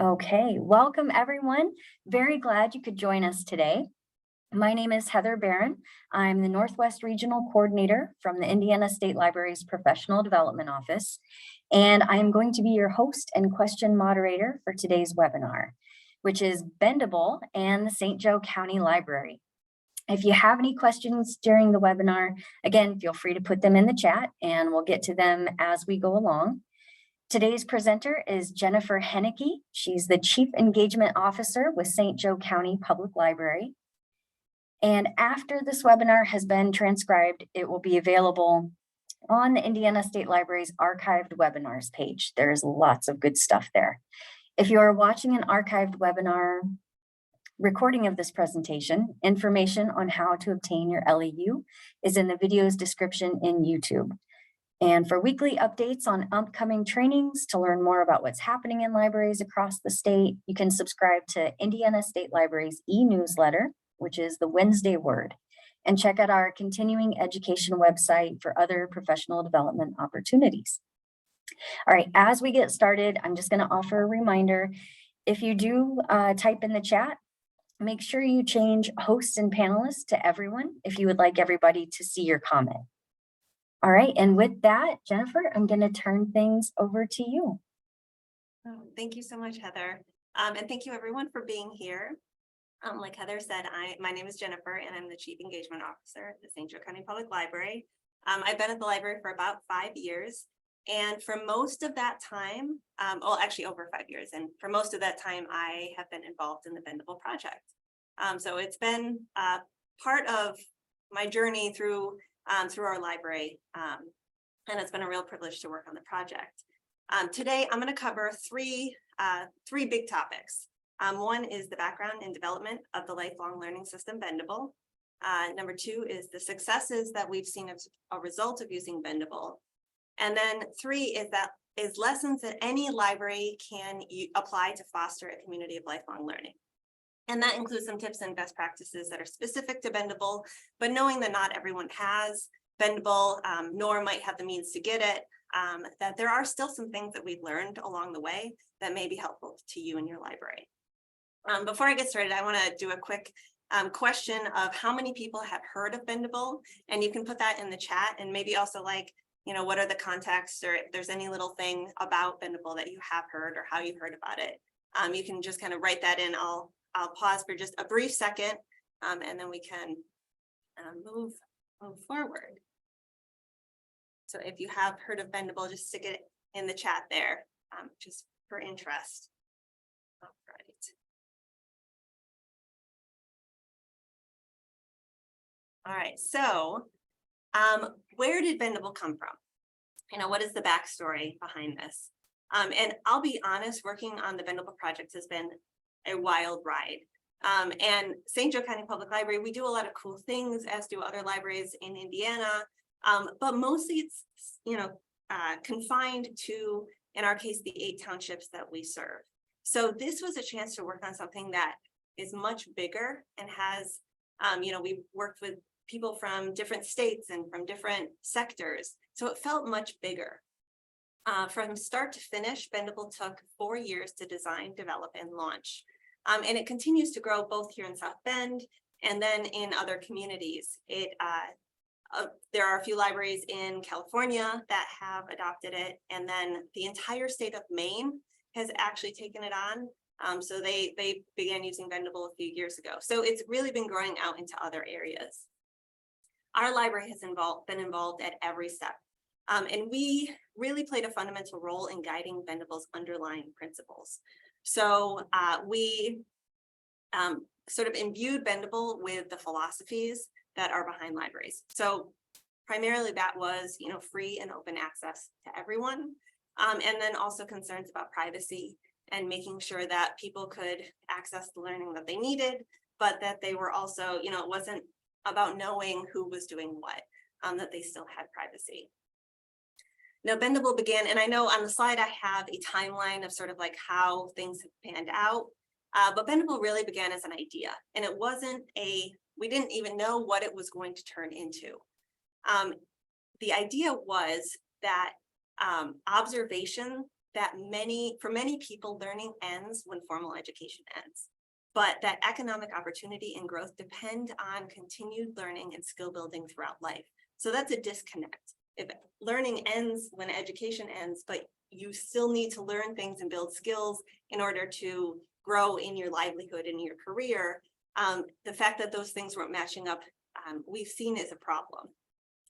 Okay, welcome everyone. Very glad you could join us today. My name is Heather Barron. I'm the Northwest Regional Coordinator from the Indiana State Library's Professional Development Office, and I am going to be your host and question moderator for today's webinar, which is Bendable and the St. Joe County Library. If you have any questions during the webinar, again, feel free to put them in the chat and we'll get to them as we go along. Today's presenter is Jennifer Henneke. She's the Chief Engagement Officer with St. Joe County Public Library. And after this webinar has been transcribed, it will be available on the Indiana State Library's archived webinars page. There's lots of good stuff there. If you are watching an archived webinar recording of this presentation, information on how to obtain your LEU is in the video's description in YouTube. And for weekly updates on upcoming trainings, to learn more about what's happening in libraries across the state, you can subscribe to Indiana State Library's e-newsletter, which is the Wednesday Word, and check out our continuing education website for other professional development opportunities. All right, as we get started, I'm just going to offer a reminder. If you do type in the chat, make sure you change hosts and panelists to everyone if you would like everybody to see your comment. All right, and with that, Jennifer, I'm going to turn things over to you. Oh, thank you so much, Heather. And thank you everyone for being here. Like Heather said, my name is Jennifer and I'm the Chief Engagement Officer at the St. Joe County Public Library. I've been at the library for about 5 years. And for most of that time, well, actually over 5 years. And for most of that time, I have been involved in the Bendable project. So it's been part of my journey through our library, and it's been a real privilege to work on the project. Today, I'm going to cover three big topics. One is the background and development of the lifelong learning system, Bendable. Number two is the successes that we've seen as a result of using Bendable. And then three is lessons that any library can apply to foster a community of lifelong learning. And that includes some tips and best practices that are specific to Bendable, but knowing that not everyone has Bendable, nor might have the means to get it, that there are still some things that we've learned along the way that may be helpful to you in your library. Before I get started, I want to do a quick question of how many people have heard of Bendable, and you can put that in the chat, and maybe also what are the contexts, or if there's any little thing about Bendable that you have heard or how you've heard about it. You can just kind of write that in. I'll pause for just a brief second, and then we can move forward. So if you have heard of Bendable, just stick it in the chat there, just for interest. All right. All right, so where did Bendable come from? What is the backstory behind this? And I'll be honest, working on the Bendable project has been a wild ride. And St. Joe County Public Library, we do a lot of cool things, as do other libraries in Indiana, but mostly it's confined to, in our case, the 8 townships that we serve. So this was a chance to work on something that is much bigger and has, we've worked with people from different states and from different sectors, so it felt much bigger. From start to finish, Bendable took 4 years to design, develop, and launch. And it continues to grow both here in South Bend and then in other communities. There are a few libraries in California that have adopted it, and then the entire state of Maine has actually taken it on. So they began using Bendable a few years ago. So it's really been growing out into other areas. Our library has been involved at every step. And we really played a fundamental role in guiding Bendable's underlying principles. So we sort of imbued Bendable with the philosophies that are behind libraries. So primarily that was, free and open access to everyone. And then also concerns about privacy and making sure that people could access the learning that they needed, but that they were also, it wasn't about knowing who was doing what, that they still had privacy. Now, Bendable began, and I know on the slide I have a timeline of sort of how things have panned out, but Bendable really began as an idea, and it wasn't we didn't even know what it was going to turn into. The idea was that observation that for many people, learning ends when formal education ends. But that economic opportunity and growth depend on continued learning and skill building throughout life. So that's a disconnect. If learning ends when education ends, but you still need to learn things and build skills in order to grow in your livelihood and your career, the fact that those things weren't matching up, we've seen is a problem.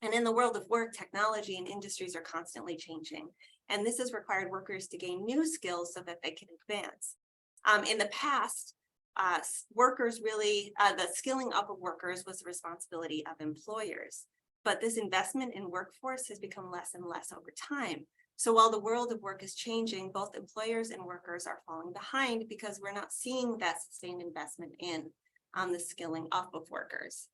And in the world of work, technology and industries are constantly changing. And this has required workers to gain new skills so that they can advance. In the past, workers really, the skilling up of workers was the responsibility of employers. But this investment in workforce has become less and less over time. So while the world of work is changing, both employers and workers are falling behind because we're not seeing that sustained investment in the skilling up of workers.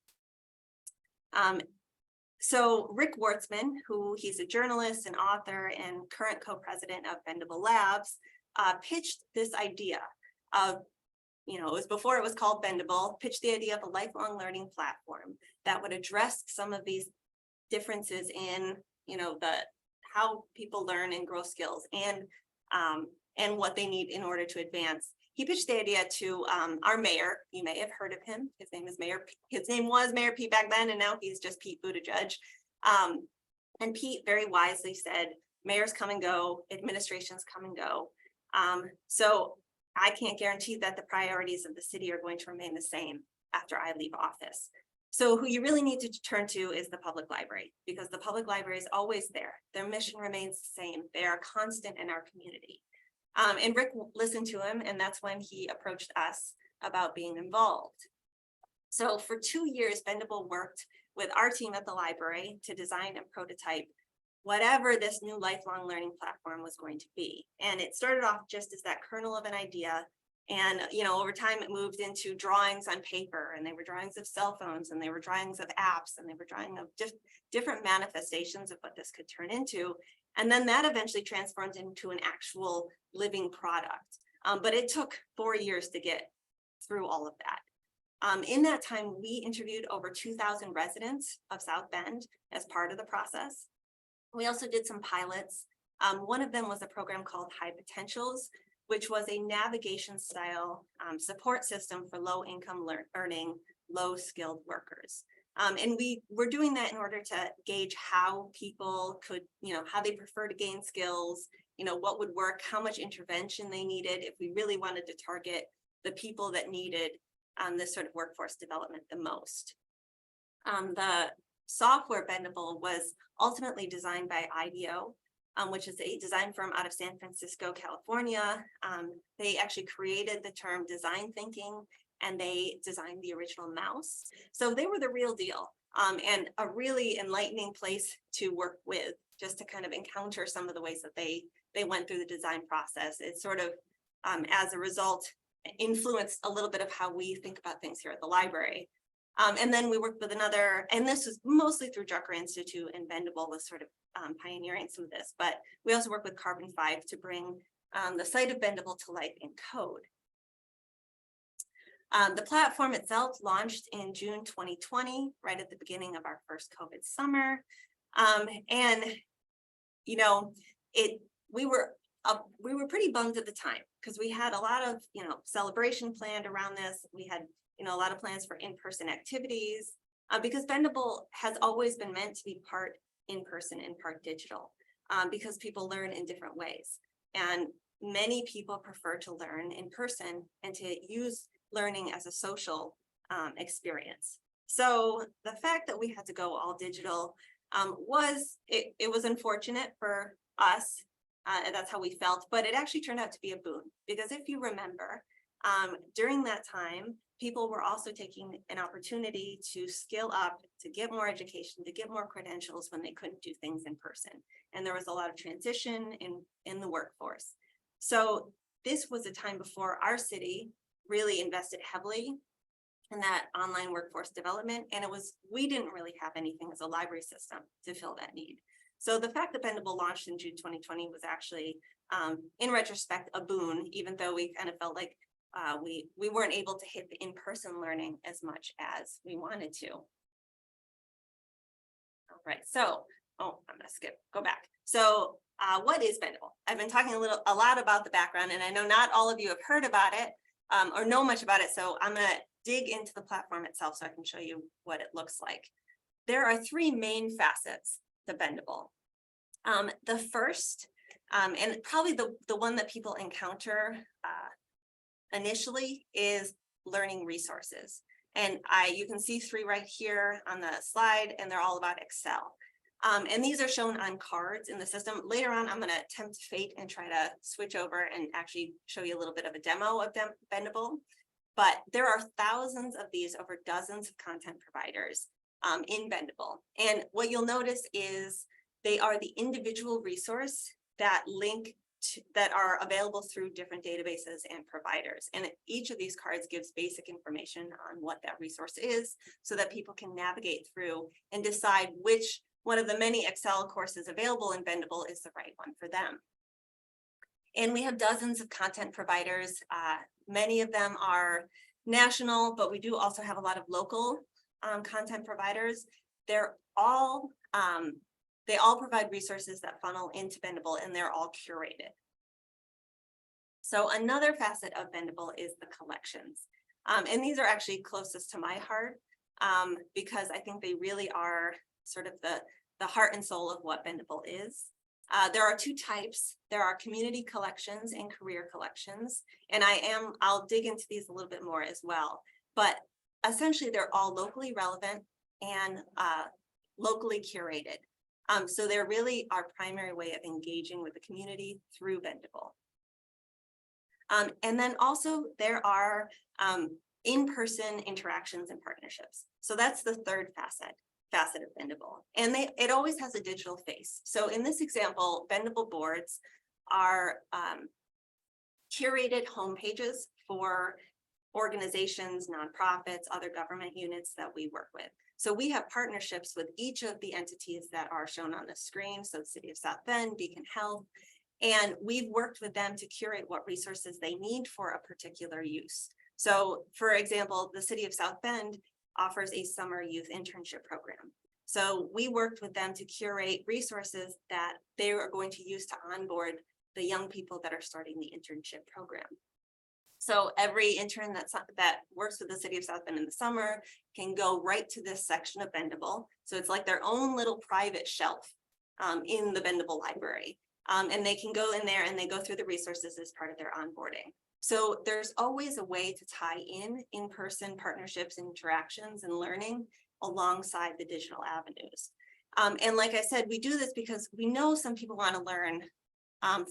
So Rick Wartzman, he's a journalist and author and current co-president of Bendable Labs, pitched this idea of, it was before it was called Bendable, pitched the idea of a lifelong learning platform that would address some of these differences in, how people learn and grow skills and what they need in order to advance. He pitched the idea to our mayor. You may have heard of him. His name was Mayor Pete back then, and now he's just Pete Buttigieg. And Pete very wisely said, mayors come and go, administrations come and go. So I can't guarantee that the priorities of the city are going to remain the same after I leave office. So who you really need to turn to is the public library, because the public library is always there. Their mission remains the same. They are constant in our community. And Rick listened to him, and that's when he approached us about being involved. So for 2 years, Bendable worked with our team at the library to design and prototype whatever this new lifelong learning platform was going to be. And it started off just as that kernel of an idea. And, over time it moved into drawings on paper, and they were drawings of cell phones, and they were drawings of apps, and they were drawing of just different manifestations of what this could turn into. And then that eventually transformed into an actual living product. But it took 4 years to get through all of that. In that time, we interviewed over 2,000 residents of South Bend as part of the process. We also did some pilots. One of them was a program called High Potentials, which was a navigation style support system for low income earning, low skilled workers. And we were doing that in order to gauge how people could, how they prefer to gain skills, what would work, how much intervention they needed if we really wanted to target the people that needed this sort of workforce development the most. The software Bendable was ultimately designed by IDEO, which is a design firm out of San Francisco, California. They actually created the term design thinking, and they designed the original mouse. So they were the real deal, and a really enlightening place to work with, just to kind of encounter some of the ways that they went through the design process. It sort of, as a result, influenced a little bit of how we think about things here at the library. And then we worked with another, and this was mostly through Drucker Institute, and Bendable was sort of pioneering some of this, but we also work with Carbon 5 to bring the site of Bendable to life in code. The platform itself launched in June 2020, right at the beginning of our first COVID summer. And, we were pretty bummed at the time because we had a lot of, celebration planned around this. We had, a lot of plans for in-person activities because Bendable has always been meant to be part in-person and part digital because people learn in different ways. And many people prefer to learn in person and to use learning as a social experience. So the fact that we had to go all digital was unfortunate for us, and that's how we felt, but it actually turned out to be a boon, because if you remember, during that time, people were also taking an opportunity to skill up, to get more education, to get more credentials when they couldn't do things in person. And there was a lot of transition in the workforce. So this was a time before our city really invested heavily in that online workforce development. And we didn't really have anything as a library system to fill that need. So the fact that Bendable launched in June 2020 was actually, in retrospect, a boon, even though we kind of felt like we weren't able to hit the in-person learning as much as we wanted to. All right, so, I'm gonna go back. So what is Bendable? I've been talking a lot about the background, and I know not all of you have heard about it or know much about it. So I'm going to dig into the platform itself so I can show you what it looks like. There are three main facets to Bendable. The first, and probably the one that people encounter initially, is learning resources. And you can see three right here on the slide, and they're all about Excel. And these are shown on cards in the system. Later on, I'm going to tempt fate and try to switch over and actually show you a little bit of a demo of Bendable. But there are thousands of these over dozens of content providers in Bendable. And what you'll notice is they are the individual resource that that are available through different databases and providers. And each of these cards gives basic information on what that resource is so that people can navigate through and decide which one of the many Excel courses available in Bendable is the right one for them. And we have dozens of content providers. Many of them are national, but we do also have a lot of local content providers. They all provide resources that funnel into Bendable, and they're all curated. So another facet of Bendable is the collections. And these are actually closest to my heart because I think they really are sort of the heart and soul of what Bendable is. There are two types. There are community collections and career collections. And I'll dig into these a little bit more as well. But essentially, they're all locally relevant and locally curated. So they're really our primary way of engaging with the community through Bendable. And then also there are in-person interactions and partnerships. So that's the third facet of Bendable. And it always has a digital face. So in this example, Bendable boards are curated homepages for organizations, nonprofits, other government units that we work with. So we have partnerships with each of the entities that are shown on the screen. So the City of South Bend, Beacon Health, and we've worked with them to curate what resources they need for a particular use. So for example, the City of South Bend offers a summer youth internship program. So we worked with them to curate resources that they are going to use to onboard the young people that are starting the internship program. So every intern that works with the City of South Bend in the summer can go right to this section of Bendable. So it's like their own little private shelf in the Bendable library. And they can go in there and they go through the resources as part of their onboarding. So there's always a way to tie in-person partnerships, interactions, and learning alongside the digital avenues. And like I said, we do this because we know some people want to learn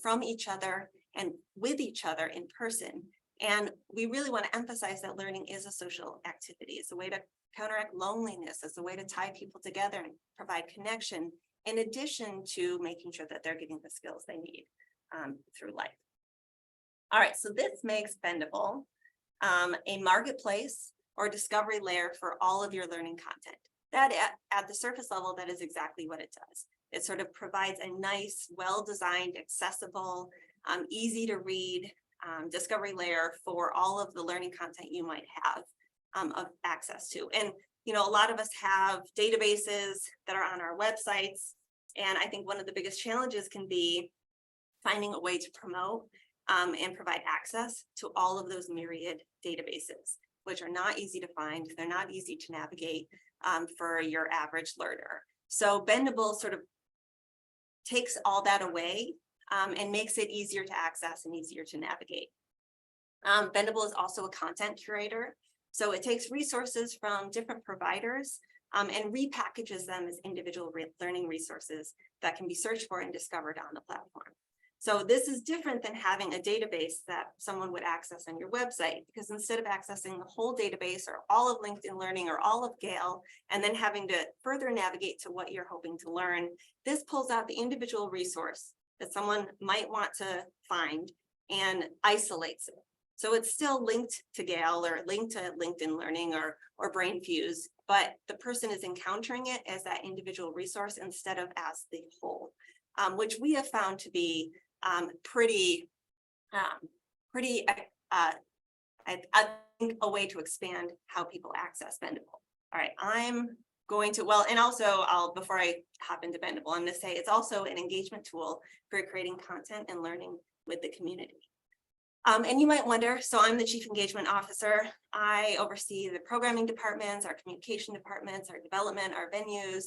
from each other and with each other in person. And we really want to emphasize that learning is a social activity. It's a way to counteract loneliness. It's a way to tie people together and provide connection, in addition to making sure that they're getting the skills they need through life. All right, so this makes Bendable a marketplace or discovery layer for all of your learning content. That at the surface level, that is exactly what it does. It sort of provides a nice, well-designed, accessible, easy to read discovery layer for all of the learning content you might have of access to. And you know, a lot of us have databases that are on our websites. And I think one of the biggest challenges can be finding a way to promote and provide access to all of those myriad databases, which are not easy to find. They're not easy to navigate for your average learner. So Bendable sort of takes all that away and makes it easier to access and easier to navigate. Bendable is also a content curator. So it takes resources from different providers and repackages them as individual learning resources that can be searched for and discovered on the platform. So this is different than having a database that someone would access on your website, because instead of accessing the whole database or all of LinkedIn Learning or all of Gale, and then having to further navigate to what you're hoping to learn, this pulls out the individual resource that someone might want to find and isolates it. So it's still linked to Gale or linked to LinkedIn Learning or BrainFuse, but the person is encountering it as that individual resource instead of as the whole, which we have found to be pretty, I think a way to expand how people access Bendable. All right, I'm going to, well, and also before I hop into Bendable, I'm going to say it's also an engagement tool for creating content and learning with the community. And you might wonder, so I'm the Chief Engagement Officer. I oversee the programming departments, our communication departments, our development, our venues.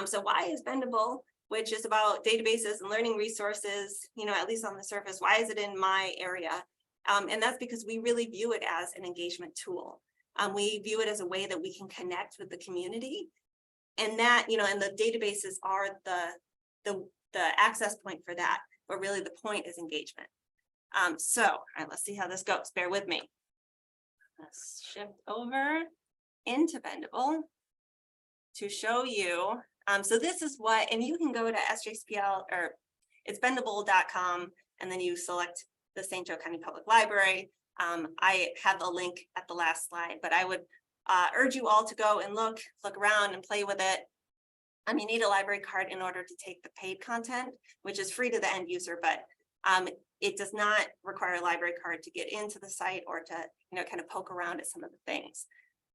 So why is Bendable, which is about databases and learning resources, at least on the surface, why is it in my area? And that's because we really view it as an engagement tool. We view it as a way that we can connect with the community, and that, and the databases are the access point for that, but really the point is engagement. So, all right, let's see how this goes. Bear with me. Let's shift over into Bendable to show you. So this is what, and you can go to SJSPL, or it's bendable.com, and then you select the St. Joe County Public Library. I have a link at the last slide, but I would urge you all to go and look around and play with it. You need a library card in order to take the paid content, which is free to the end user, but it does not require a library card to get into the site or to, kind of poke around at some of the things.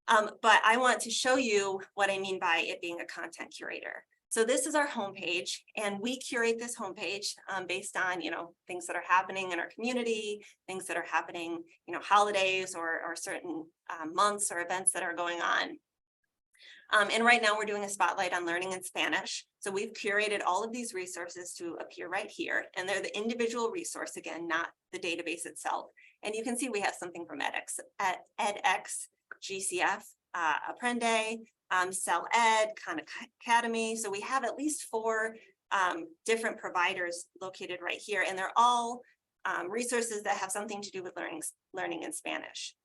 But I want to show you what I mean by it being a content curator. So this is our homepage, and we curate this homepage based on, things that are happening in our community, things that are happening, holidays or certain months or events that are going on. And right now we're doing a spotlight on learning in Spanish. So we've curated all of these resources to appear right here, and they're the individual resource, again, not the database itself. And you can see we have something from edX, GCF, Aprende, CellEd, Khan Academy. So we have at least 4 different providers located right here, and they're all resources that have something to do with learning in Spanish.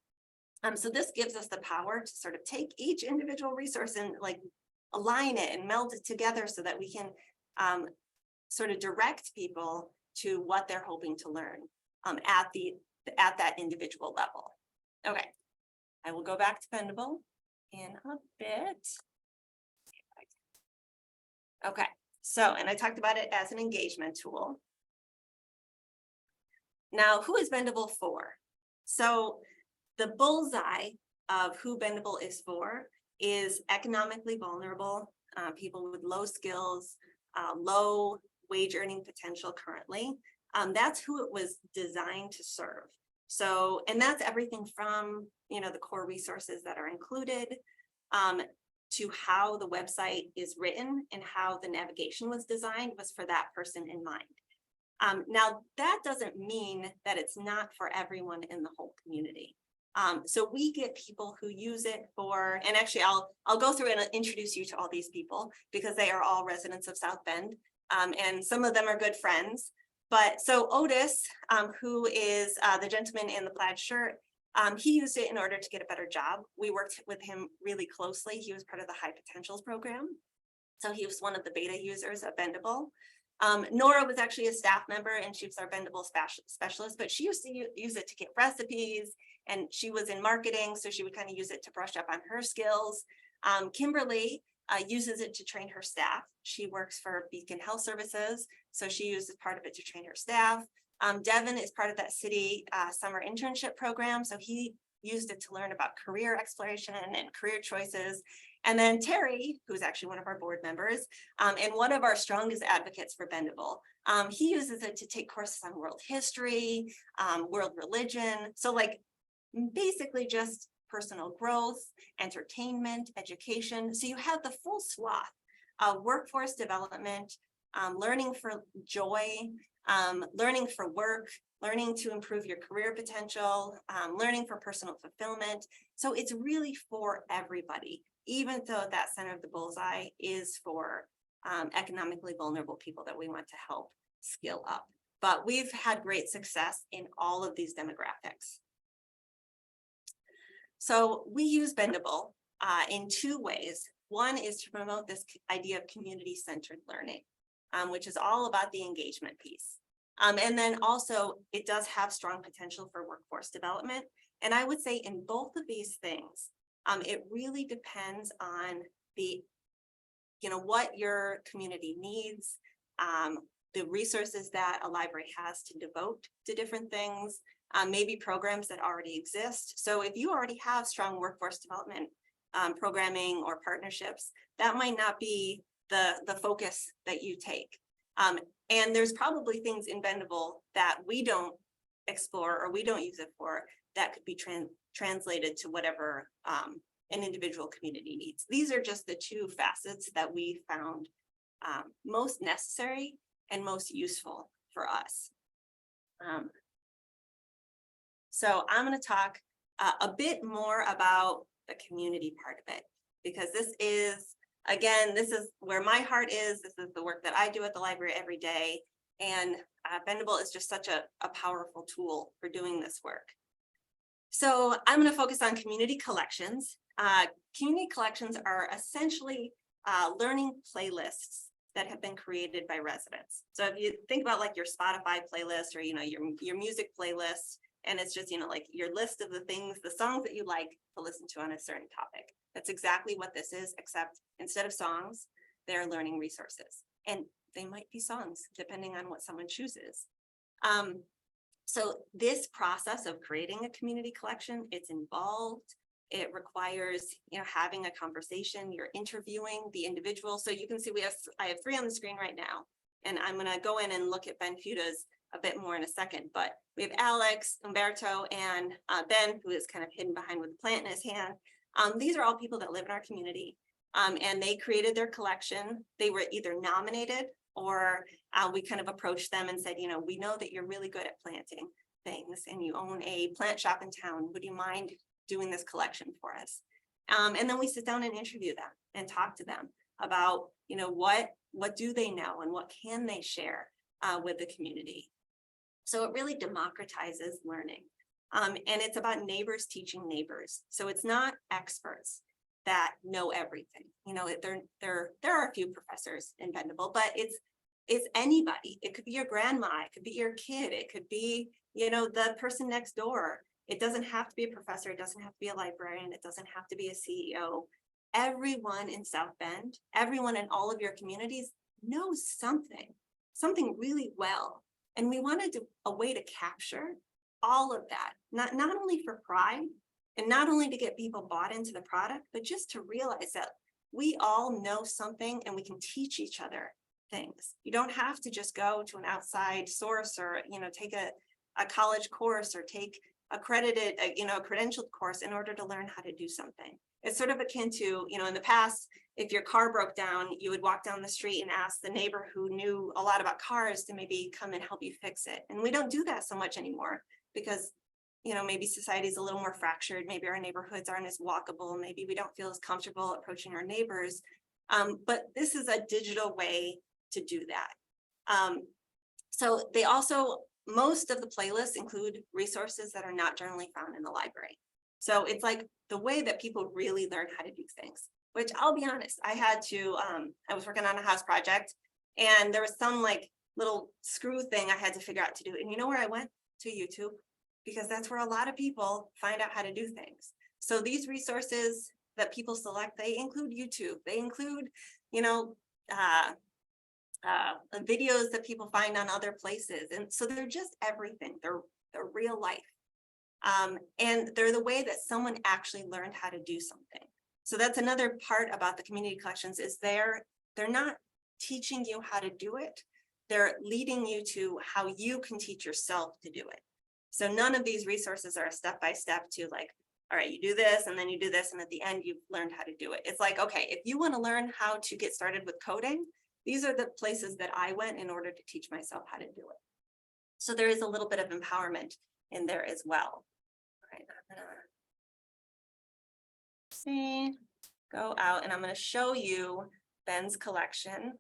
So this gives us the power to sort of take each individual resource and align it and meld it together so that we can sort of direct people to what they're hoping to learn at that individual level. Okay, I will go back to Bendable in a bit. Okay, so, and I talked about it as an engagement tool. Now, who is Bendable for? So the bullseye of who Bendable is for is economically vulnerable, people with low skills, low wage earning potential currently. That's who it was designed to serve. So, and that's everything from, the core resources that are included, to how the website is written and how the navigation was designed was for that person in mind. Now, that doesn't mean that it's not for everyone in the whole community. So we get people who use it for, and actually I'll go through and introduce you to all these people because they are all residents of South Bend, and some of them are good friends. But so Otis, who is the gentleman in the plaid shirt, he used it in order to get a better job. We worked with him really closely. He was part of the High Potentials program. So he was one of the beta users of Bendable. Nora was actually a staff member, and she was our Bendable specialist, but she used to use it to get recipes, and she was in marketing, so she would kind of use it to brush up on her skills. Kimberly uses it to train her staff. She works for Beacon Health Services, so she uses part of it to train her staff. Devin is part of that city summer internship program, so he used it to learn about career exploration and career choices. And then Terry, who's actually one of our board members, and one of our strongest advocates for Bendable, he uses it to take courses on world history, world religion. So basically just personal growth, entertainment, education. So you have the full swath of workforce development, learning for joy, learning for work, learning to improve your career potential, learning for personal fulfillment. So it's really for everybody, even though that center of the bullseye is for economically vulnerable people that we want to help skill up. But we've had great success in all of these demographics. So we use Bendable in 2 ways. One is to promote this idea of community-centered learning, which is all about the engagement piece. And then also it does have strong potential for workforce development. And I would say in both of these things, it really depends on what your community needs, the resources that a library has to devote to different things, maybe programs that already exist. So if you already have strong workforce development programming or partnerships, that might not be the focus that you take. And there's probably things in Bendable that we don't explore or we don't use it for that could be translated to whatever an individual community needs. These are just the two facets that we found most necessary and most useful for us. So I'm going to talk a bit more about the community part of it, because this is, again, this is where my heart is. This is the work that I do at the library every day. And Bendable is just such a powerful tool for doing this work. So I'm going to focus on community collections. Community collections are essentially learning playlists that have been created by residents. So if you think about like your Spotify playlist or, your music playlist, and it's just, like your list of the things, the songs that you like to listen to on a certain topic. That's exactly what this is, except instead of songs, they're learning resources. And they might be songs, depending on what someone chooses. So this process of creating a community collection, it's involved. It requires, having a conversation. You're interviewing the individual. So you can see I have 3 on the screen right now, and I'm going to go in and look at Ben Futa's a bit more in a second. But we have Alex, Umberto, and Ben, who is kind of hidden behind with a plant in his hand. These are all people that live in our community, and they created their collection. They were either nominated or we kind of approached them and said, we know that you're really good at planting things and you own a plant shop in town. Would you mind doing this collection for us? And then we sit down and interview them and talk to them about, what do they know and what can they share with the community. So it really democratizes learning. And it's about neighbors teaching neighbors. So it's not experts that know everything. There are a few professors in Bendable, but it's anybody. It could be your grandma, it could be your kid, it could be, the person next door. It doesn't have to be a professor, it doesn't have to be a librarian, it doesn't have to be a CEO. Everyone in South Bend, everyone in all of your communities knows something really well. And we wanted a way to capture all of that, not only for pride and not only to get people bought into the product, but just to realize that we all know something and we can teach each other things. You don't have to just go to an outside source or, take a college course or take a credentialed course in order to learn how to do something. It's sort of akin to, in the past, if your car broke down, you would walk down the street and ask the neighbor who knew a lot about cars to maybe come and help you fix it. And we don't do that so much anymore because, maybe society is a little more fractured. Maybe our neighborhoods aren't as walkable. Maybe we don't feel as comfortable approaching our neighbors. But this is a digital way to do that. So they also, most of the playlists include resources that are not generally found in the library. So it's like the way that people really learn how to do things, which I'll be honest, I had to, I was working on a house project and there was some like little screw thing I had to figure out to do. And you know where I went? To YouTube, because that's where a lot of people find out how to do things. So these resources that people select, they include YouTube, they include, videos that people find on other places. And so they're just everything. They're real life. And they're the way that someone actually learned how to do something. So that's another part about the community collections is they're not teaching you how to do it. They're leading you to how you can teach yourself to do it. So none of these resources are a step-by-step to like, all right, you do this and then you do this. And at the end, you've learned how to do it. It's like, okay, if you want to learn how to get started with coding, these are the places that I went in order to teach myself how to do it. So there is a little bit of empowerment in there as well. All right, I'm gonna go out and I'm going to show you Ben's collection.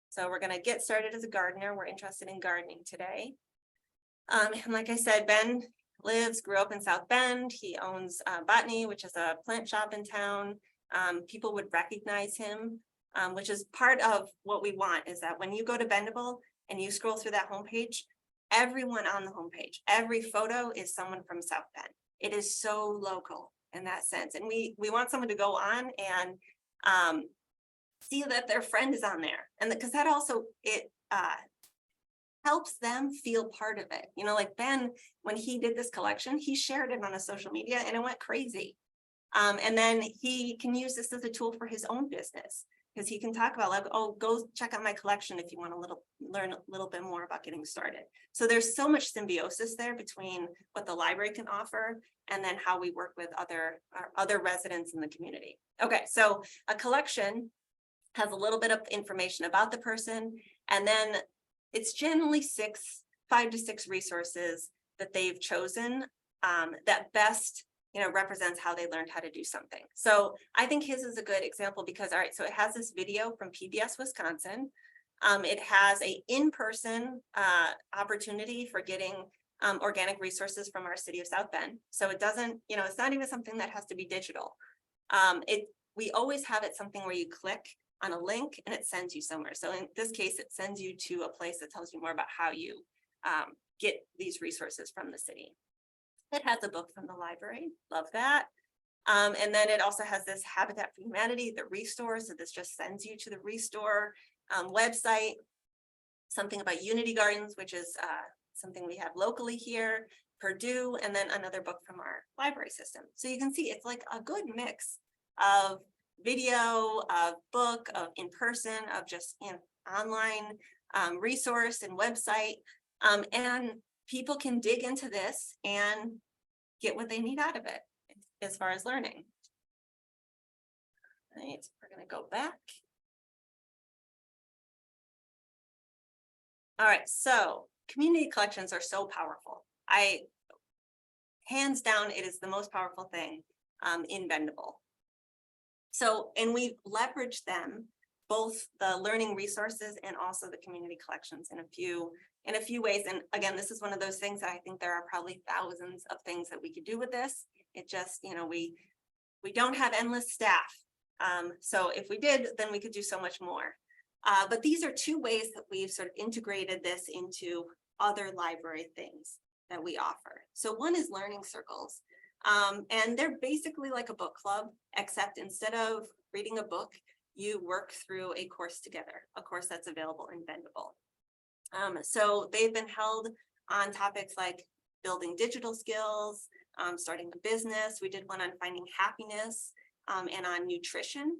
So we're going to get started as a gardener. We're interested in gardening today. And like I said, Ben grew up in South Bend. He owns Botany, which is a plant shop in town. People would recognize him, which is part of what we want is that when you go to Bendable and you scroll through that homepage, everyone on the homepage, every photo is someone from South Bend. It is so local in that sense. And we want someone to go on and see that their friend is on there. And because that also, it helps them feel part of it. Like Ben, when he did this collection, he shared it on a social media and it went crazy. And then he can use this as a tool for his own business, because he can talk about like, oh, go check out my collection if you want to learn a little bit more about getting started. So there's so much symbiosis there between what the library can offer and then how we work with other residents in the community. Okay, so a collection has a little bit of information about the person, and then it's generally 5 to 6 resources that they've chosen that best represents how they learned how to do something. So I think his is a good example because, all right, so it has this video from PBS Wisconsin. It has a in-person opportunity for getting organic resources from our city of South Bend. So it doesn't, it's not even something that has to be digital. We always have it something where you click on a link and it sends you somewhere. So in this case, it sends you to a place that tells you more about how you get these resources from the city. It has a book from the library, love that. And then it also has this Habitat for Humanity, the Restore. So this just sends you to the Restore website. Something about Unity Gardens, which is something we have locally here, Purdue, and then another book from our library system. So you can see it's like a good mix of video, of book, of in-person, of just online resource and website. And people can dig into this and get what they need out of it as far as learning. All right, we're going to go back. All right, so community collections are so powerful. Hands down, it is the most powerful thing in Bendable. So, and we've leveraged them, both the learning resources and also the community collections in a few ways. And again, this is one of those things that I think there are probably thousands of things that we could do with this. It just, we don't have endless staff. So if we did, then we could do so much more. But these are 2 ways that we've sort of integrated this into other library things that we offer. So one is learning circles. And they're basically like a book club, except instead of reading a book, you work through a course together, a course that's available in Bendable. So they've been held on topics like building digital skills, starting a business. We did one on finding happiness and on nutrition.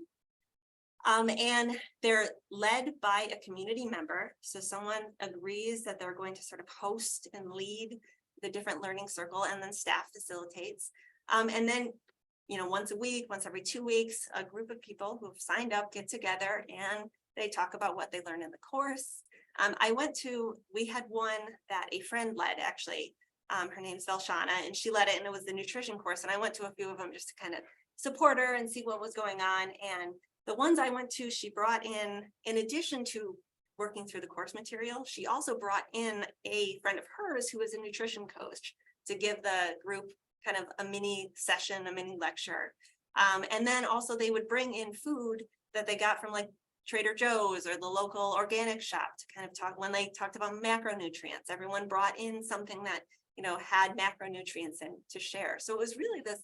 And they're led by a community member. So someone agrees that they're going to sort of host and lead the different learning circle, and then staff facilitates. And then, once a week, once every 2 weeks, a group of people who've signed up get together and they talk about what they learned in the course. We had one that a friend led, actually. Her name's Velshana, and she led it, and it was the nutrition course. And I went to a few of them just to kind of support her and see what was going on. And the ones I went to, she brought in addition to working through the course material, she also brought in a friend of hers who is a nutrition coach to give the group kind of a mini session, a mini lecture. And then also they would bring in food that they got from like Trader Joe's or the local organic shop to kind of talk. When they talked about macronutrients, everyone brought in something that, had macronutrients in to share. So it was really this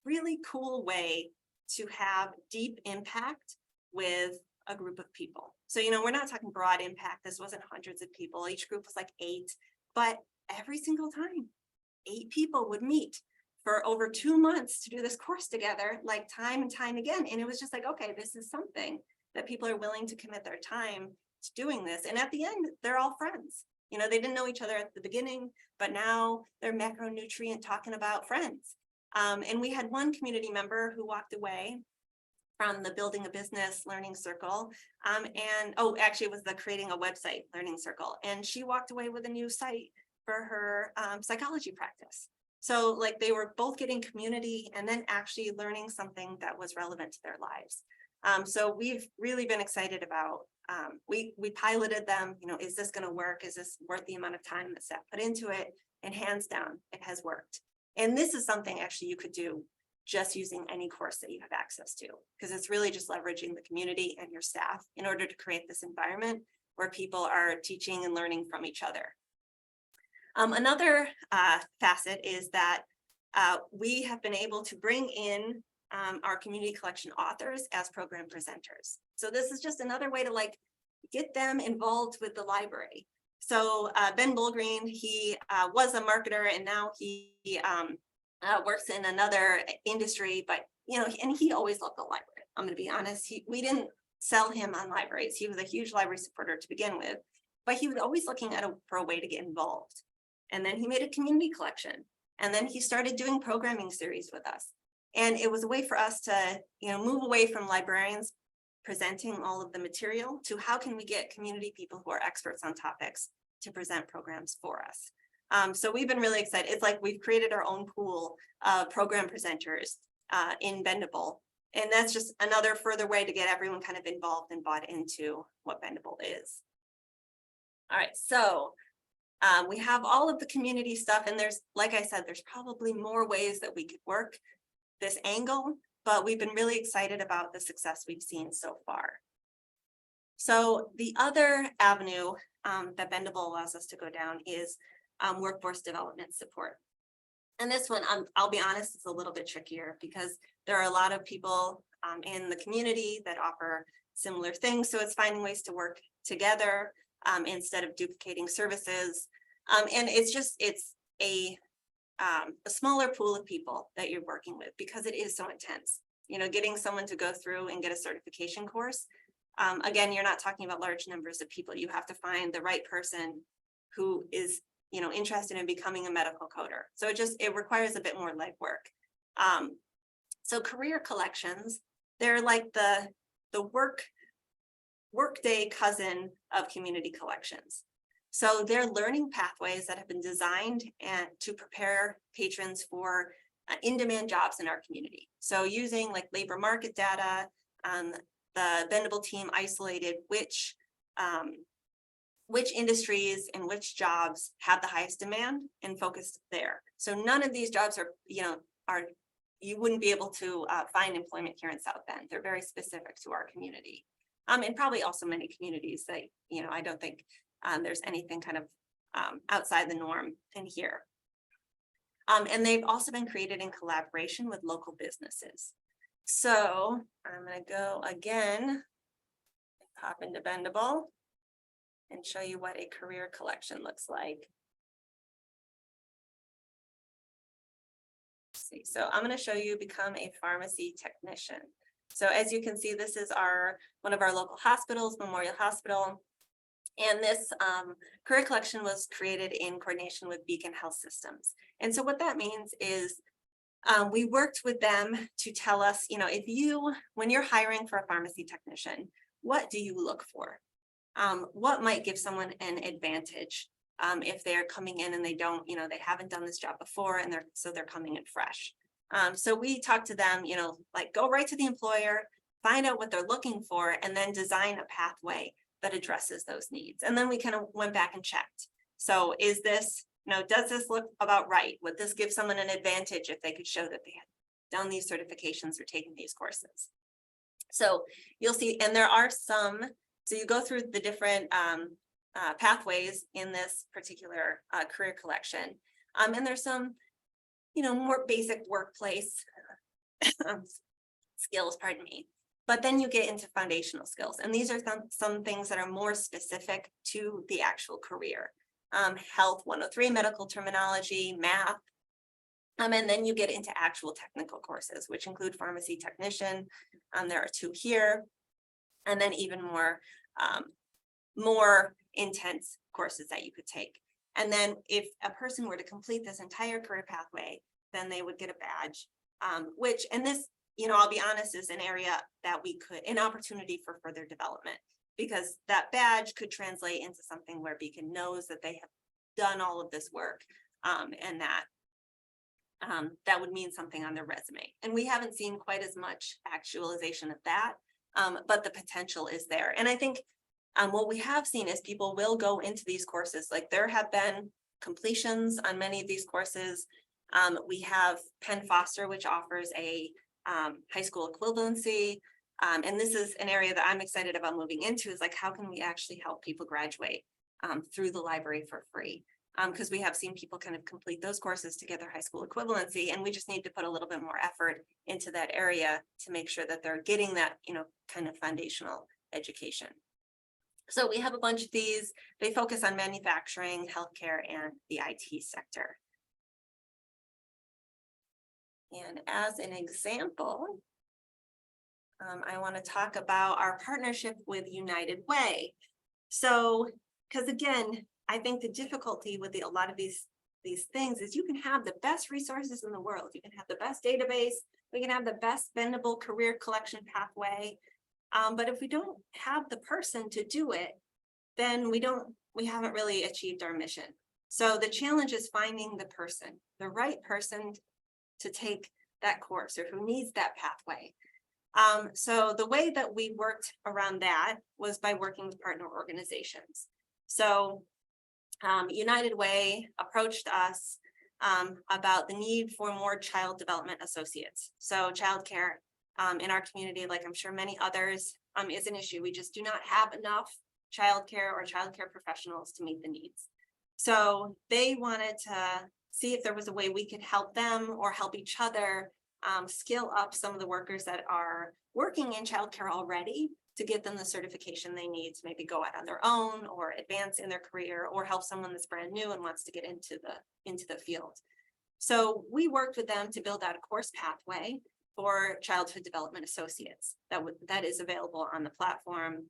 really cool way to have deep impact with a group of people. So, we're not talking broad impact. This wasn't hundreds of people. Each group was like 8, but every single time 8 people would meet for over 2 months to do this course together, like time and time again. And it was just like, okay, this is something that people are willing to commit their time to doing this. And at the end, they're all friends. They didn't know each other at the beginning, but now they're macronutrient talking about friends. And we had one community member who walked away from the building a business learning circle. Actually it was the creating a website learning circle. And she walked away with a new site for her psychology practice. So like they were both getting community and then actually learning something that was relevant to their lives. So we've really been excited about, we piloted them, is this going to work? Is this worth the amount of time that staff put into it? And hands down, it has worked. And this is something actually you could do just using any course that you have access to, because it's really just leveraging the community and your staff in order to create this environment where people are teaching and learning from each other. Another facet is that we have been able to bring in our community collection authors as program presenters. So this is just another way to like get them involved with the library. So Ben Bullgreen, he was a marketer and now he works in another industry, but and he always loved the library. I'm going to be honest. We didn't sell him on libraries. He was a huge library supporter to begin with, but he was always looking for a way to get involved. And then he made a community collection, and then he started doing programming series with us. And it was a way for us to, move away from librarians presenting all of the material to how can we get community people who are experts on topics to present programs for us. So we've been really excited. It's like we've created our own pool of program presenters in Bendable. And that's just another further way to get everyone kind of involved and bought into what Bendable is. All right, so we have all of the community stuff, and there's, like I said, there's probably more ways that we could work this angle, but we've been really excited about the success we've seen so far. So the other avenue that Bendable allows us to go down is workforce development support. And this one, I'll be honest, it's a little bit trickier because there are a lot of people in the community that offer similar things. So it's finding ways to work together instead of duplicating services. And it's a smaller pool of people that you're working with because it is so intense. Getting someone to go through and get a certification course. Again, you're not talking about large numbers of people. You have to find the right person who is interested in becoming a medical coder. So it requires a bit more legwork. So career collections, they're like the workday cousin of community collections. So they're learning pathways that have been designed to prepare patrons for in-demand jobs in our community. So using like labor market data, the Bendable team isolated which industries and which jobs have the highest demand and focused there. So none of these jobs are you wouldn't be able to find employment here in South Bend. They're very specific to our community. And probably also many communities that, I don't think there's anything kind of outside the norm in here. And they've also been created in collaboration with local businesses. So I'm going to go again, pop into Bendable and show you what a career collection looks like. Let's see, so I'm going to show you become a pharmacy technician. So as you can see, this is one of our local hospitals, Memorial Hospital. And this career collection was created in coordination with Beacon Health Systems. And so what that means is we worked with them to tell us, when you're hiring for a pharmacy technician, what do you look for? What might give someone an advantage if they're coming in and they don't, they haven't done this job before and they're coming in fresh. So we talked to them, like go right to the employer, find out what they're looking for, and then design a pathway that addresses those needs. And then we kind of went back and checked. So is this, does this look about right? Would this give someone an advantage if they could show that they had done these certifications or taken these courses? So you'll see, and there are some, so you go through the different pathways in this particular career collection. And there's some, more basic workplace skills, pardon me. But then you get into foundational skills. And these are some things that are more specific to the actual career. Health 103, medical terminology, math. And then you get into actual technical courses, which include pharmacy technician. There are 2 here. And then even more intense courses that you could take. And then if a person were to complete this entire career pathway, then they would get a badge, and this, I'll be honest, is an area that an opportunity for further development, because that badge could translate into something where Beacon knows that they have done all of this work, and that would mean something on their resume. And we haven't seen quite as much actualization of that, but the potential is there. And I think what we have seen is people will go into these courses. Like there have been completions on many of these courses. We have Penn Foster, which offers a high school equivalency. And this is an area that I'm excited about moving into, is like, how can we actually help people graduate through the library for free? Because we have seen people kind of complete those courses to get their high school equivalency, and we just need to put a little bit more effort into that area to make sure that they're getting that, kind of foundational education. So we have a bunch of these. They focus on manufacturing, healthcare, and the IT sector. And as an example, I want to talk about our partnership with United Way. So, because again, I think the difficulty with a lot of these things is you can have the best resources in the world. You can have the best database. We can have the best bendable career collection pathway. But if we don't have the person to do it, then we haven't really achieved our mission. So the challenge is finding the right person to take that course or who needs that pathway. So the way that we worked around that was by working with partner organizations. So United Way approached us about the need for more child development associates. So childcare in our community, like I'm sure many others, is an issue. We just do not have enough childcare or childcare professionals to meet the needs. So they wanted to see if there was a way we could help them or help each other skill up some of the workers that are working in childcare already to get them the certification they need to maybe go out on their own or advance in their career or help someone that's brand new and wants to get into the field. So we worked with them to build out a course pathway for childhood development associates that is available on the platform.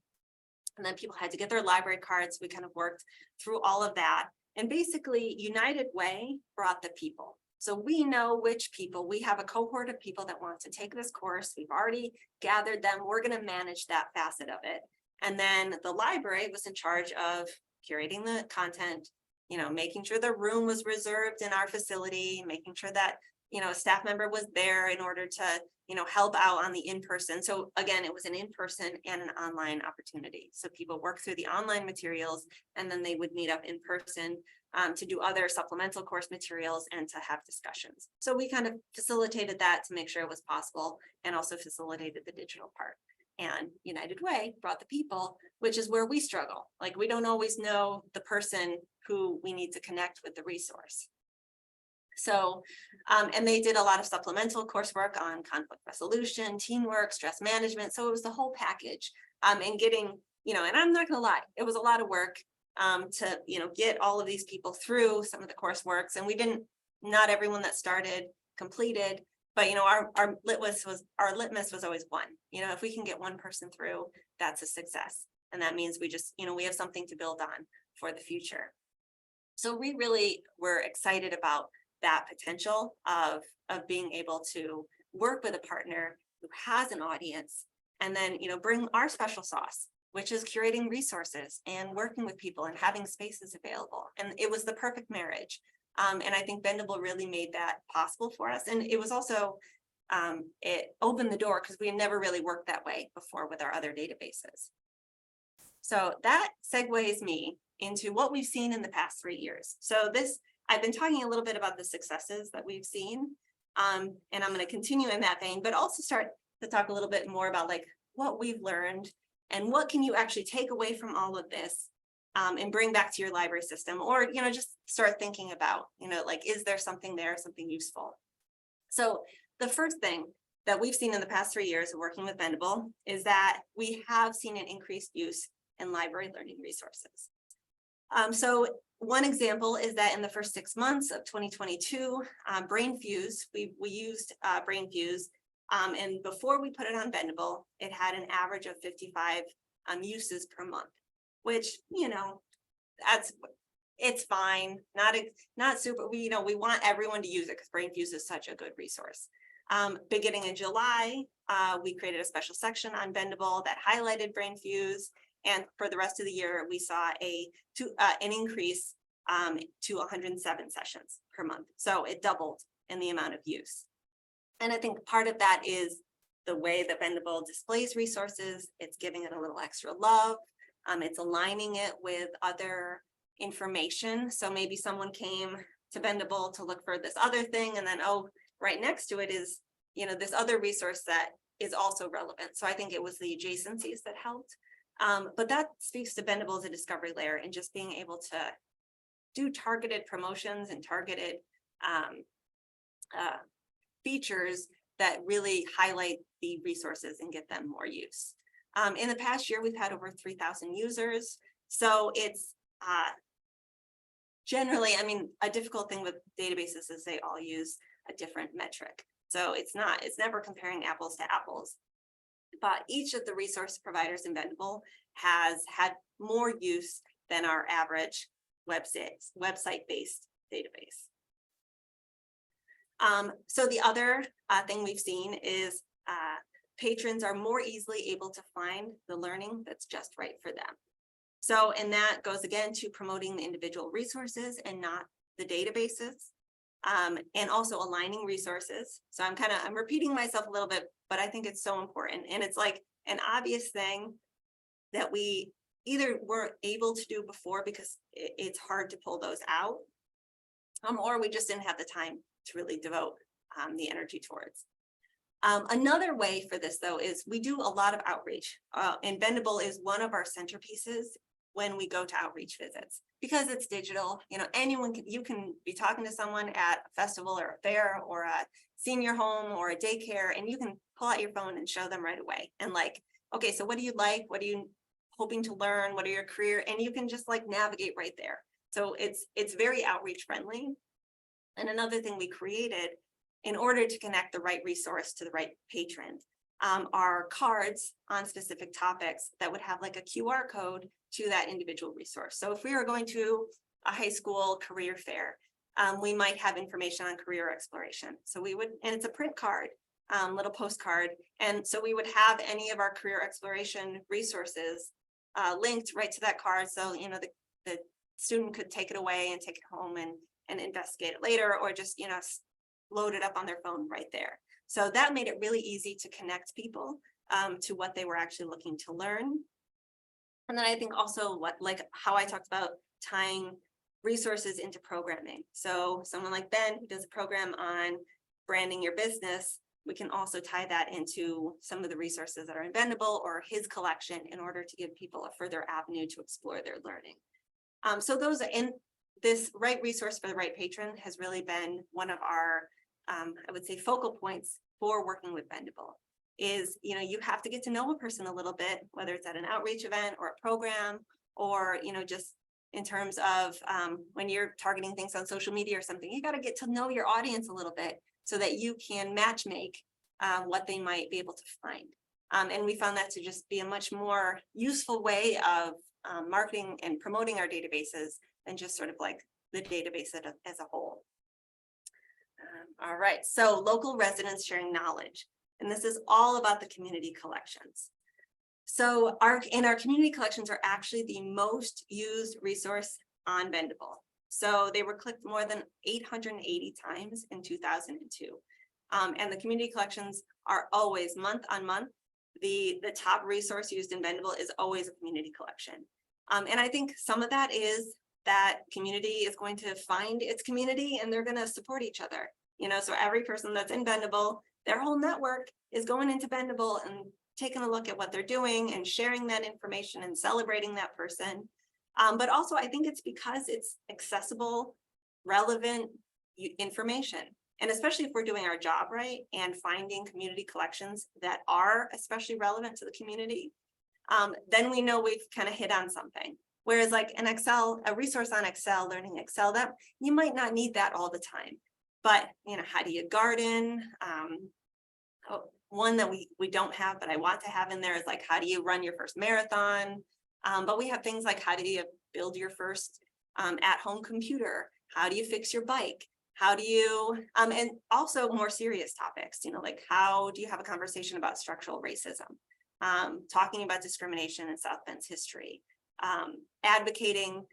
And then people had to get their library cards. We kind of worked through all of that. And basically United Way brought the people. So we know which people, we have a cohort of people that want to take this course. We've already gathered them. We're going to manage that facet of it. And then the library was in charge of curating the content, making sure the room was reserved in our facility, making sure that, a staff member was there in order to, help out on the in-person. So again, it was an in-person and an online opportunity. So people work through the online materials and then they would meet up in person to do other supplemental course materials and to have discussions. So we kind of facilitated that to make sure it was possible and also facilitated the digital part. And United Way brought the people, which is where we struggle. Like we don't always know the person who we need to connect with the resource. So, and they did a lot of supplemental coursework on conflict resolution, teamwork, stress management. So it was the whole package and getting, and I'm not going to lie, it was a lot of work to, get all of these people through some of the courseworks. And not everyone that started completed, but, our litmus was always one. If we can get one person through, that's a success. And that means we just, we have something to build on for the future. So we really were excited about that potential of being able to work with a partner who has an audience and then, bring our special sauce, which is curating resources and working with people and having spaces available. And it was the perfect marriage. And I think Bendable really made that possible for us. And it was also, it opened the door because we had never really worked that way before with our other databases. So that segues me into what we've seen in the past 3 years. So I've been talking a little bit about the successes that we've seen, and I'm going to continue in that vein, but also start to talk a little bit more about like what we've learned and what can you actually take away from all of this and bring back to your library system, or, just start thinking about, like, is there something there, something useful? So the first thing that we've seen in the past 3 years of working with Bendable is that we have seen an increased use in library learning resources. So one example is that in the first 6 months of 2022, BrainFuse, we used BrainFuse, and before we put it on Bendable, it had an average of 55 uses per month, which, it's fine, not super, we want everyone to use it because BrainFuse is such a good resource. Beginning in July, we created a special section on Bendable that highlighted BrainFuse. And for the rest of the year, we saw an increase to 107 sessions per month. So it doubled in the amount of use. And I think part of that is the way that Bendable displays resources. It's giving it a little extra love. It's aligning it with other information. So maybe someone came to Bendable to look for this other thing, and then, oh, right next to it is, this other resource that is also relevant. So I think it was the adjacencies that helped. But that speaks to Bendable as a discovery layer and just being able to do targeted promotions and targeted features that really highlight the resources and get them more use. In the past year, we've had over 3,000 users. So it's generally, a difficult thing with databases is they all use a different metric. So it's never comparing apples to apples. But each of the resource providers in Bendable has had more use than our average website-based database. So the other thing we've seen is patrons are more easily able to find the learning that's just right for them. So, and that goes again to promoting the individual resources and not the databases, and also aligning resources. So I'm repeating myself a little bit, but I think it's so important. And it's like an obvious thing that we either weren't able to do before because it's hard to pull those out, or we just didn't have the time to really devote the energy towards. Another way for this though is we do a lot of outreach, and Bendable is one of our centerpieces when we go to outreach visits, because it's digital. You know, you can be talking to someone at a festival or a fair or a senior home or a daycare, and you can pull out your phone and show them right away. And like, okay, so what do you like? What are you hoping to learn? What are your career? And you can just like navigate right there. So it's very outreach friendly. And another thing we created in order to connect the right resource to the right patron are cards on specific topics that would have like a QR code to that individual resource. So if we were going to a high school career fair, we might have information on career exploration. So we would, and it's a print card, little postcard. And so we would have any of our career exploration resources linked right to that card. So, you know, the student could take it away and take it home and investigate it later, or just, you know, load it up on their phone right there. So that made it really easy to connect people to what they were actually looking to learn. And then I think also how I talked about tying resources into programming. So someone like Ben, who does a program on branding your business, we can also tie that into some of the resources that are in Bendable or his collection in order to give people a further avenue to explore their learning. So those are in this right resource for the right patron has really been one of our, I would say, focal points for working with Bendable. Is, you know, you have to get to know a person a little bit, whether it's at an outreach event or a program, or, you know, just in terms of when you're targeting things on social media or something, you got to get to know your audience a little bit so that you can match make what they might be able to find. And we found that to just be a much more useful way of marketing and promoting our databases than just sort of like the database as a whole. All right, so local residents sharing knowledge. And this is all about the community collections. So our community collections are actually the most used resource on Bendable. So they were clicked more than 880 times in 2002. And the community collections are always month on month. The top resource used in Bendable is always a community collection. And I think some of that is that community is going to find its community and they're going to support each other. You know, so every person that's in Bendable, their whole network is going into Bendable and taking a look at what they're doing and sharing that information and celebrating that person. But also I think it's because it's accessible, relevant information. And especially if we're doing our job right and finding community collections that are especially relevant to the community, then we know we've kind of hit on something. Whereas like a resource on Excel, learning Excel, that you might not need that all the time. But, you know, how do you garden? One that we don't have, but I want to have in there is like, how do you run your first marathon? But we have things like, how do you build your first at-home computer? How do you fix your bike? How do you, and also more serious topics, you know, like how do you have a conversation about structural racism? Talking about discrimination in South Bend's history, advocating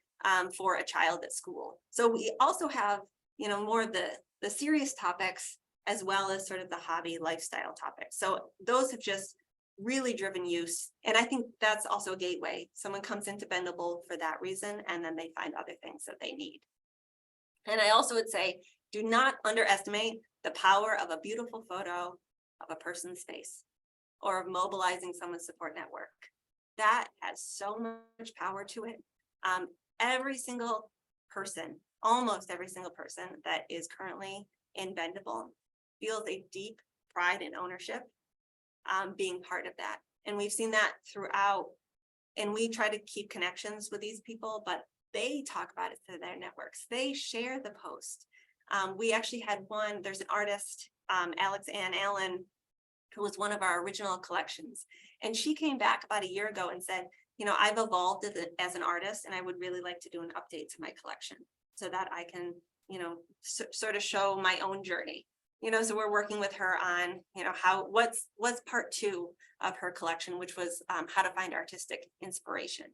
for a child at school. So we also have, you know, more of the serious topics as well as sort of the hobby lifestyle topics. So those have just really driven use. And I think that's also a gateway. Someone comes into Bendable for that reason, and then they find other things that they need. And I also would say, do not underestimate the power of a beautiful photo of a person's face or of mobilizing someone's support network. That has so much power to it. Every single person, almost every single person that is currently in Bendable feels a deep pride and ownership being part of that. And we've seen that throughout, and we try to keep connections with these people, but they talk about it to their networks. They share the post. We actually had there's an artist Alex Ann Allen, who was one of our original collections. And she came back about a year ago and said, I've evolved as an artist, and I would really like to do an update to my collection so that I can, sort of show my own journey. So we're working with her on, what's part 2 of her collection, which was how to find artistic inspiration.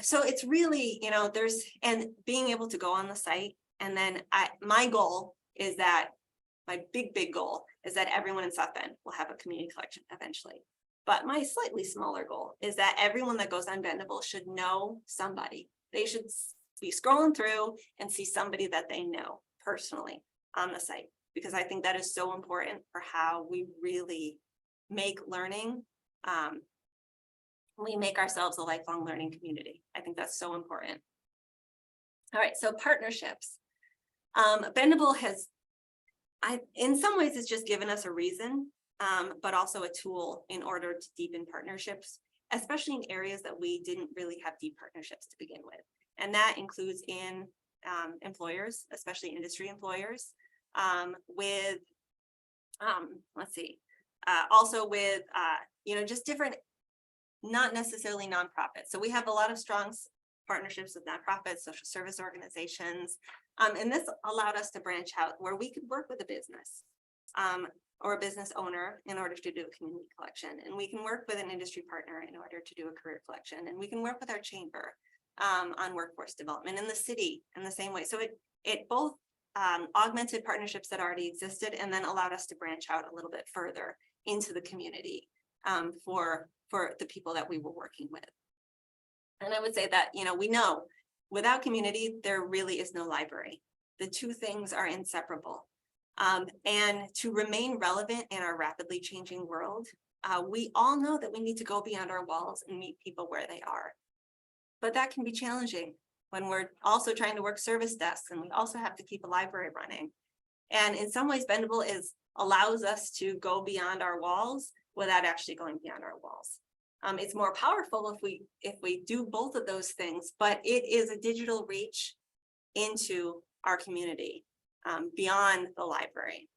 So it's really, and being able to go on the site, and then my goal is that, my big goal is that everyone in South Bend will have a community collection eventually. But my slightly smaller goal is that everyone that goes on Bendable should know somebody. They should be scrolling through and see somebody that they know personally on the site, because I think that is so important for how we really make learning. We make ourselves a lifelong learning community. I think that's so important. All right, so partnerships. Bendable has, in some ways, it's just given us a reason, but also a tool in order to deepen partnerships, especially in areas that we didn't really have deep partnerships to begin with. And that includes in employers, especially industry employers, also with, just different, not necessarily nonprofits. So we have a lot of strong partnerships with nonprofits, social service organizations. And this allowed us to branch out where we could work with a business or a business owner in order to do a community collection. And we can work with an industry partner in order to do a career collection. And we can work with our chamber on workforce development, in the city in the same way. So it both augmented partnerships that already existed, and then allowed us to branch out a little bit further into the community for the people that we were working with. And I would say that, we know without community, there really is no library. The two things are inseparable. And to remain relevant in our rapidly changing world, we all know that we need to go beyond our walls and meet people where they are. But that can be challenging when we're also trying to work service desks, and we also have to keep a library running. And in some ways, Bendable allows us to go beyond our walls without actually going beyond our walls. It's more powerful if we do both of those things, but it is a digital reach into our community beyond the library.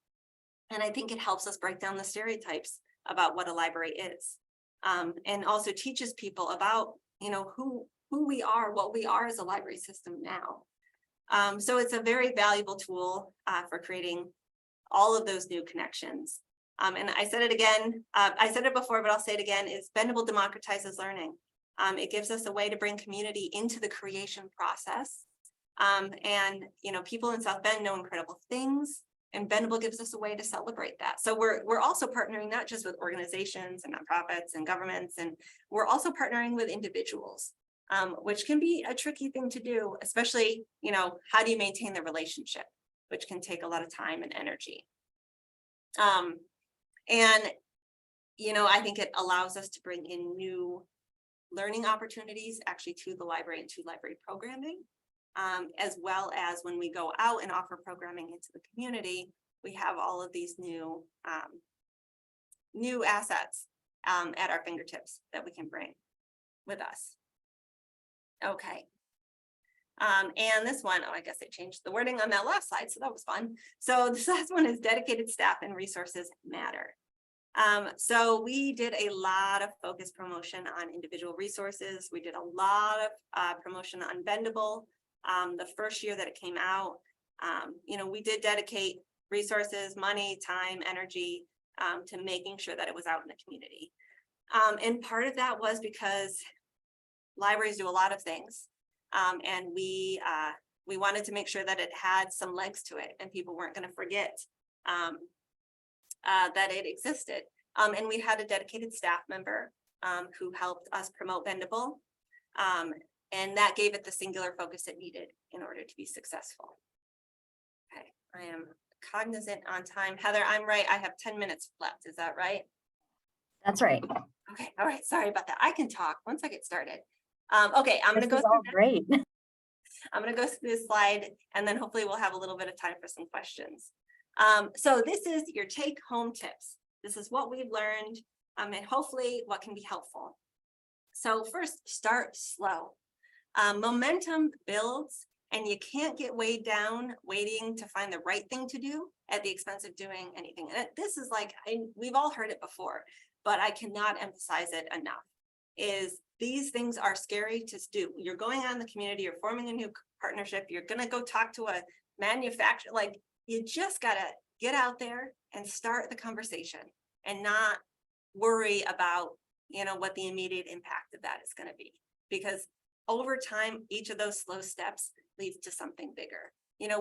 And I think it helps us break down the stereotypes about what a library is, and also teaches people about, who we are, what we are as a library system now. So it's a very valuable tool for creating all of those new connections. And I said it again, I said it before, but I'll say it again, is Bendable democratizes learning. It gives us a way to bring community into the creation process. And, people in South Bend know incredible things, and Bendable gives us a way to celebrate that. So we're also partnering not just with organizations and nonprofits and governments, and we're also partnering with individuals, which can be a tricky thing to do, especially, how do you maintain the relationship, which can take a lot of time and energy. And, I think it allows us to bring in new learning opportunities actually to the library and to library programming, as well as when we go out and offer programming into the community, we have all of these new assets at our fingertips that we can bring with us. Okay. And this one, I guess I changed the wording on that last slide, so that was fun. So this last one is dedicated staff and resources matter. So we did a lot of focused promotion on individual resources. We did a lot of promotion on Bendable. The first year that it came out, we did dedicate resources, money, time, energy to making sure that it was out in the community. And part of that was because libraries do a lot of things. And we wanted to make sure that it had some legs to it and people weren't going to forget that it existed. And we had a dedicated staff member who helped us promote Bendable. And that gave it the singular focus it needed in order to be successful. Okay, I am cognizant on time. Heather, I'm right. I have 10 minutes left. Is that right? That's right. Okay, all right. Sorry about that. I can talk once I get started. Okay, I'm going to go through great. I'm going to go through this slide, and then hopefully we'll have a little bit of time for some questions. So this is your take-home tips. This is what we've learned, and hopefully what can be helpful. So first, start slow. Momentum builds And you can't get weighed down waiting to find the right thing to do at the expense of doing anything. And this is like, we've all heard it before, but I cannot emphasize it enough, is these things are scary to do. You're going out in the community, you're forming a new partnership, you're gonna go talk to a manufacturer, like you just gotta get out there and start the conversation and not worry about, what the immediate impact of that is gonna be. Because over time, each of those slow steps leads to something bigger.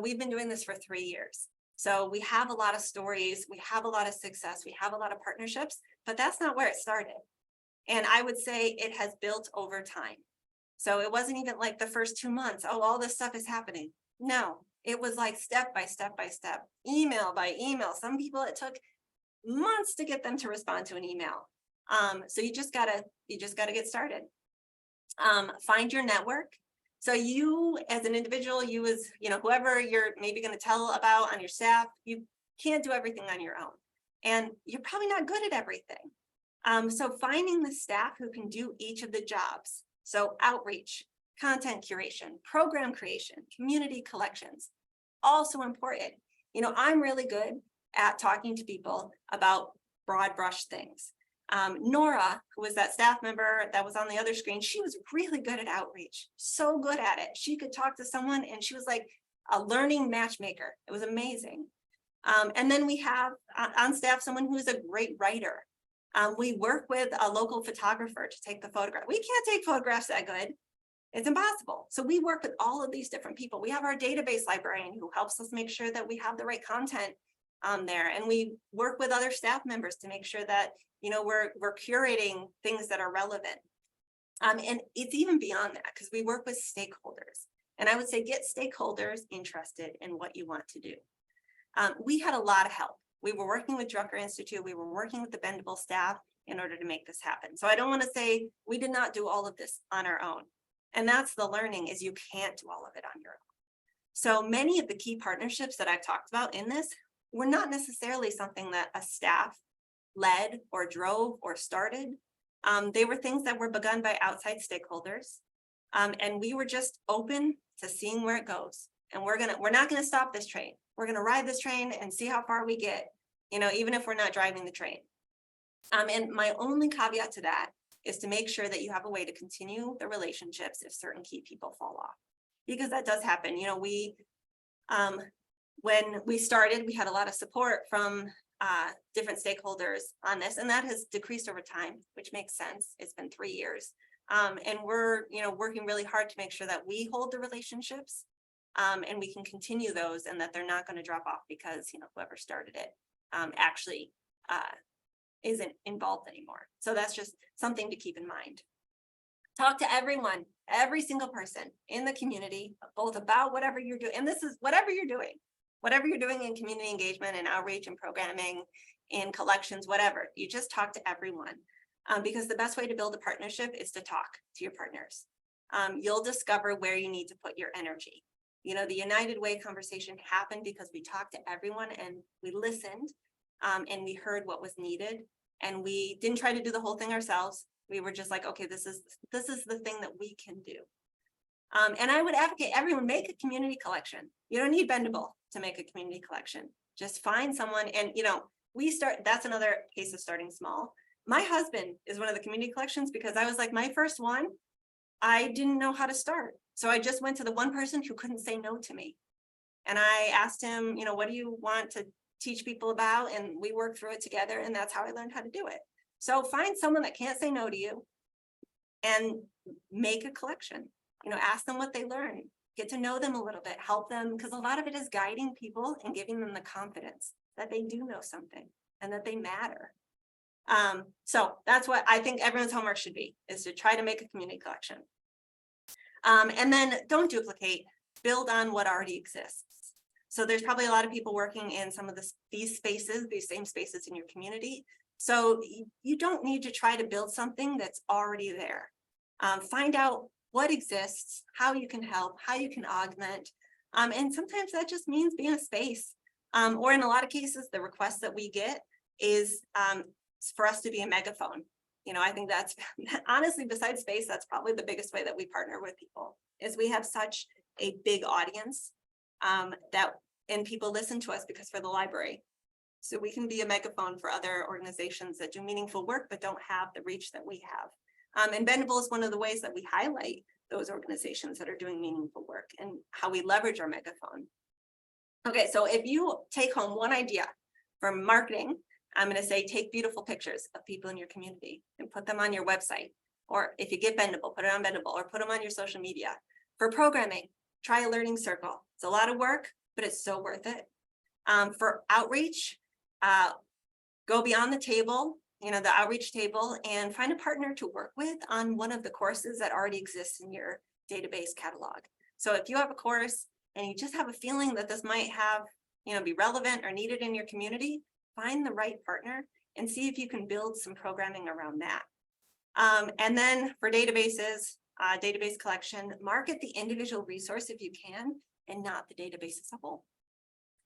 We've been doing this for 3 years. So we have a lot of stories, we have a lot of success, we have a lot of partnerships, but that's not where it started. And I would say it has built over time. So it wasn't even like the first 2 months, oh, all this stuff is happening. No, it was like step by step by step, email by email. Some people, it took months to get them to respond to an email. So you just gotta get started. Find your network. So you as an individual, you as, whoever you're maybe going to tell about on your staff, you can't do everything on your own. And you're probably not good at everything. So finding the staff who can do each of the jobs. So outreach, content curation, program creation, community collections, also important. I'm really good at talking to people about broad brush things. Nora, who was that staff member that was on the other screen, she was really good at outreach, so good at it. She could talk to someone and she was like a learning matchmaker. It was amazing. And then we have on staff someone who's a great writer. We work with a local photographer to take the photograph. We can't take photographs that good. It's impossible. So we work with all of these different people. We have our database librarian who helps us make sure that we have the right content there. And we work with other staff members to make sure that, we're curating things that are relevant. And it's even beyond that because we work with stakeholders. And I would say get stakeholders interested in what you want to do. We had a lot of help. We were working with Drucker Institute. We were working with the Bendable staff in order to make this happen. So I don't want to say we did not do all of this on our own. And that's the learning, is you can't do all of it on your own. So many of the key partnerships that I've talked about in this were not necessarily something that a staff led or drove or started. They were things that were begun by outside stakeholders. And we were just open to seeing where it goes. And we're not gonna stop this train. We're gonna ride this train and see how far we get, even if we're not driving the train. And my only caveat to that is to make sure that you have a way to continue the relationships if certain key people fall off, because that does happen. When we started, we had a lot of support from different stakeholders on this, and that has decreased over time, which makes sense. It's been 3 years. And we're, working really hard to make sure that we hold the relationships and we can continue those, and that they're not going to drop off because, whoever started it actually isn't involved anymore. So that's just something to keep in mind. Talk to everyone, every single person in the community, both about whatever you're doing. And this is whatever you're doing in community engagement and outreach and programming, in collections, whatever. You just talk to everyone because the best way to build a partnership is to talk to your partners. You'll discover where you need to put your energy. The United Way conversation happened because we talked to everyone and we listened and we heard what was needed, and we didn't try to do the whole thing ourselves. We were just like, okay, this is the thing that we can do. And I would advocate everyone make a community collection. You don't need Bendable to make a community collection. Just find someone, and that's another case of starting small. My husband is one of the community collections because I was like, my first one, I didn't know how to start. So I just went to the one person who couldn't say no to me. And I asked him, what do you want to teach people about? And we worked through it together, and that's how I learned how to do it. So find someone that can't say no to you and make a collection. Ask them what they learned, get to know them a little bit, help them, because a lot of it is guiding people and giving them the confidence that they do know something and that they matter. So that's what I think everyone's homework should be, is to try to make a community collection. And then don't duplicate, build on what already exists. So there's probably a lot of people working in some of these same spaces in your community. So you don't need to try to build something that's already there. Find out what exists, how you can help, how you can augment. And sometimes that just means being a space. Or in a lot of cases, the request that we get is for us to be a megaphone. I think that's honestly, besides space, that's probably the biggest way that we partner with people, is we have such a big audience and people listen to us because we're the library. So we can be a megaphone for other organizations that do meaningful work but don't have the reach that we have. And Bendable is one of the ways that we highlight those organizations that are doing meaningful work and how we leverage our megaphone. Okay, so if you take home one idea from marketing, I'm going to say take beautiful pictures of people in your community and put them on your website. Or if you get Bendable, put it on Bendable or put them on your social media. For programming, try a learning circle. It's a lot of work, but it's so worth it. For outreach, go beyond the table, the outreach table, and find a partner to work with on one of the courses that already exists in your database catalog. So if you have a course and you just have a feeling that this might have, be relevant or needed in your community, find the right partner and see if you can build some programming around that. And then for databases, database collection, market the individual resource if you can, and not the database as a whole.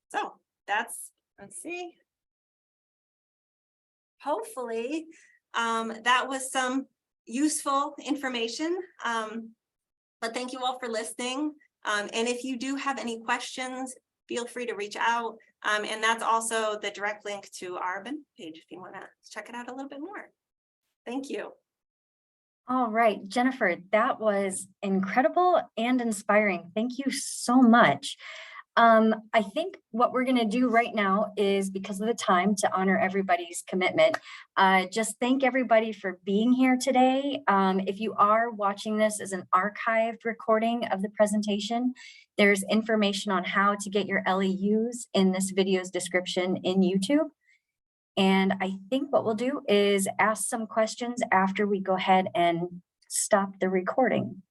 So that's, let's see. Hopefully, that was some useful information. But thank you all for listening. And if you do have any questions, feel free to reach out. And that's also the direct link to our page if you want to check it out a little bit more. Thank you. All right, Jennifer, that was incredible and inspiring. Thank you so much. I think what we're going to do right now is, because of the time, to honor everybody's commitment, just thank everybody for being here today. If you are watching this as an archived recording of the presentation, there's information on how to get your LEUs in this video's description in YouTube. And I think what we'll do is ask some questions after we go ahead and stop the recording.